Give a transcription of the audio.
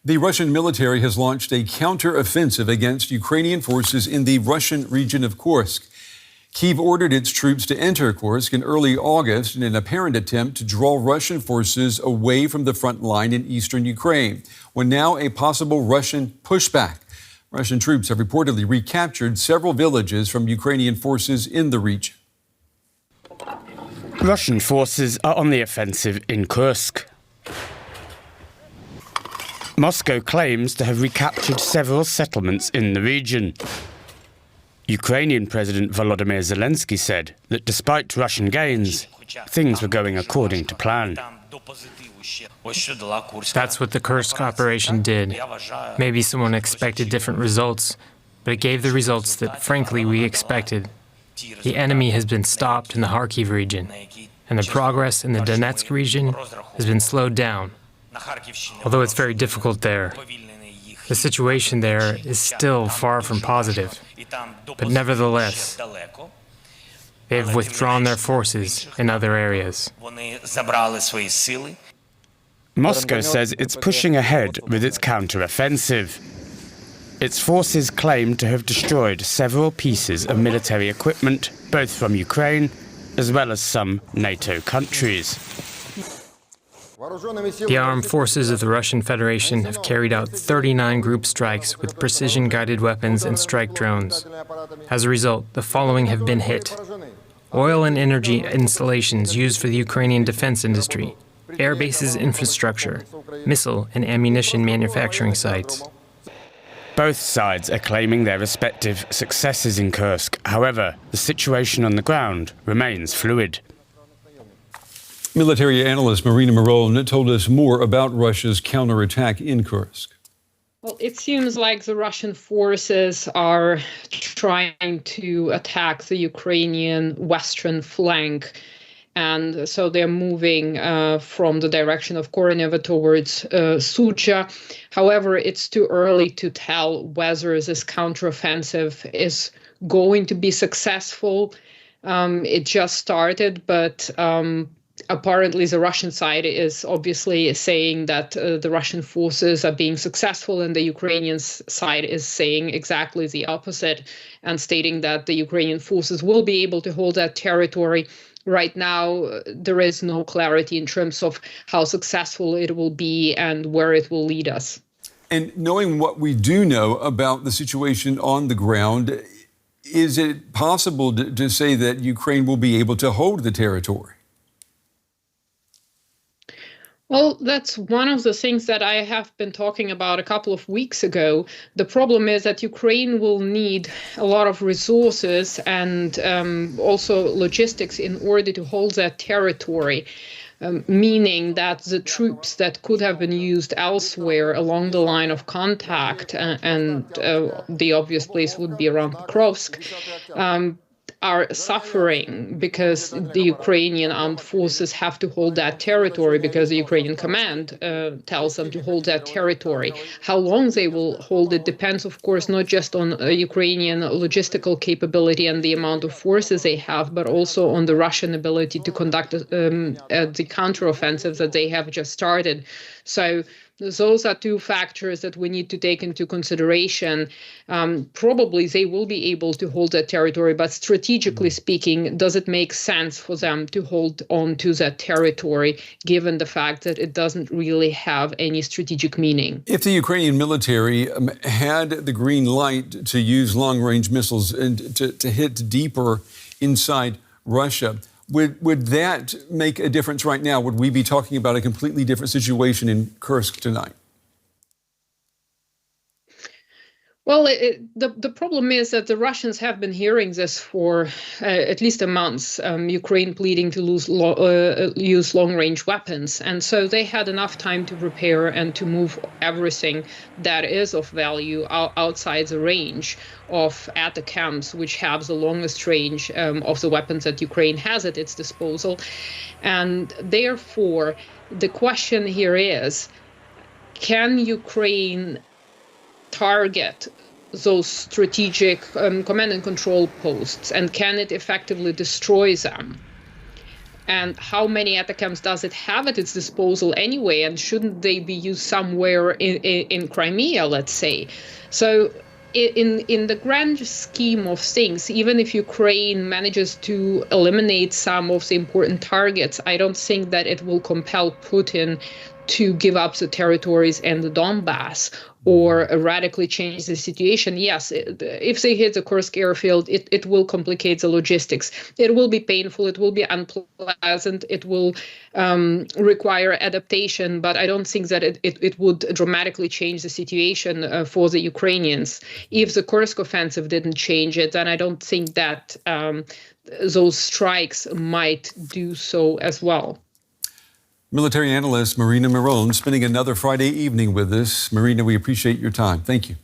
The Russian military has launched a counteroffensive against Ukrainian forces in the Russian region of Kursk. Kyiv ordered its troops to enter Kursk in early August in an apparent attempt to draw Russian forces away from the front line in eastern Ukraine, when now a possible Russian pushback. Russian troops have reportedly recaptured several villages from Ukrainian forces in the region. Russian forces are on the offensive in Kursk. Moscow claims to have recaptured several settlements in the region. Ukrainian President Volodymyr Zelensky said that despite Russian gains, things were going according to plan. That's what the Kursk operation did. Maybe someone expected different results, but it gave the results that, frankly, we expected. The enemy has been stopped in the Kharkiv region, and the progress in the Donetsk region has been slowed down. Although it's very difficult there, the situation there is still far from positive. But nevertheless, they've withdrawn their forces in other areas. Moscow says it's pushing ahead with its counteroffensive. Its forces claim to have destroyed several pieces of military equipment, both from Ukraine as well as some NATO countries. The armed forces of the Russian Federation have carried out 39 group strikes with precision-guided weapons and strike drones. As a result, the following have been hit: oil and energy installations used for the Ukrainian defense industry, air bases infrastructure, missile and ammunition manufacturing sites. Both sides are claiming their respective successes in Kursk. However, the situation on the ground remains fluid. Military analyst Marina Miron told us more about Russia's counterattack in Kursk. Well, it seems like the Russian forces are trying to attack the Ukrainian western flank. And so they're moving from the direction of Kornevo towards Sucha. However, it's too early to tell whether this counteroffensive is going to be successful. It just started, but apparently the Russian side is obviously saying that the Russian forces are being successful, and the Ukrainian side is saying exactly the opposite and stating that the Ukrainian forces will be able to hold that territory. Right now, there is no clarity in terms of how successful it will be and where it will lead us. And knowing what we do know about the situation on the ground, is it possible to say that Ukraine will be able to hold the territory? Well, that's one of the things that I have been talking about a couple of weeks ago. The problem is that Ukraine will need a lot of resources and also logistics in order to hold that territory, meaning that the troops that could have been used elsewhere along the line of contact, and the obvious place would be around Kursk, are suffering because the Ukrainian armed forces have to hold that territory because the Ukrainian command tells them to hold that territory. How long they will hold it depends, of course, not just on Ukrainian logistical capability and the amount of forces they have, but also on the Russian ability to conduct the counteroffensive that they have just started. So those are two factors that we need to take into consideration. Probably they will be able to hold that territory, but strategically speaking, does it make sense for them to hold on to that territory, given the fact that it doesn't really have any strategic meaning? If the Ukrainian military had the green light to use long-range missiles and to hit deeper inside Russia, would that make a difference right now? Would we be talking about a completely different situation in Kursk tonight? Well, the problem is that the Russians have been hearing this for at least a month, Ukraine pleading to use long-range weapons. And so they had enough time to prepare and to move everything that is of value outside the range of ATACMS, which have the longest range of the weapons that Ukraine has at its disposal. And therefore, the question here is, can Ukraine target those strategic command and control posts, and can it effectively destroy them? And how many ATACMS does it have at its disposal anyway? And shouldn't they be used somewhere in Crimea, let's say? So in the grand scheme of things, even if Ukraine manages to eliminate some of the important targets, I don't think that it will compel Putin to give up the territories and the Donbass or radically change the situation. Yes, if they hit the Kursk airfield, it will complicate the logistics. It will be painful, it will be unpleasant, it will require adaptation, but I don't think that it would dramatically change the situation for the Ukrainians. If the Kursk offensive didn't change it, then I don't think that those strikes might do so as well. Military analyst Marina Miron spending another Friday evening with us. Marina, we appreciate your time. Thank you.